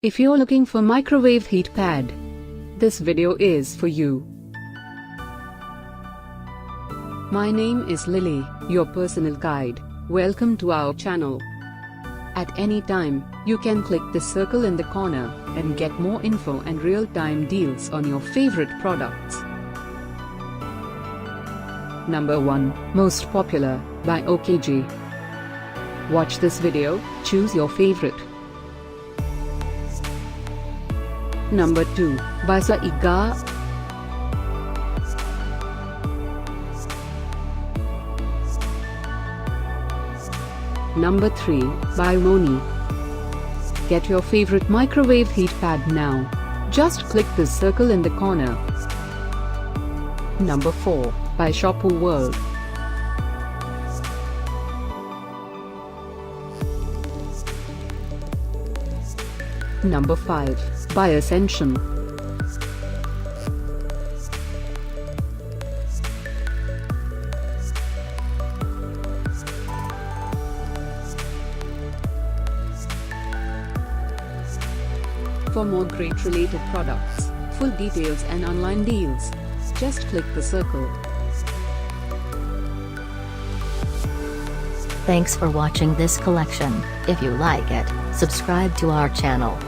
If you're looking for microwave heat pad, this video is for you. My name is Lily, your personal guide. Welcome to our channel. At any time, you can click the circle in the corner and get more info and real-time deals on your favorite products. Number 1, Most Popular, by Okayji. Watch this video, choose your favorite. Number 2, by Syga. Number 3, by Vmoni. Get your favorite microwave heat pad now. Just click the circle in the corner. Number 4, by ShoppoWorld. Number 5, by Ascension. For more great related products, full details and online deals, just click the circle. Thanks for watching this collection. If you like it, subscribe to our channel.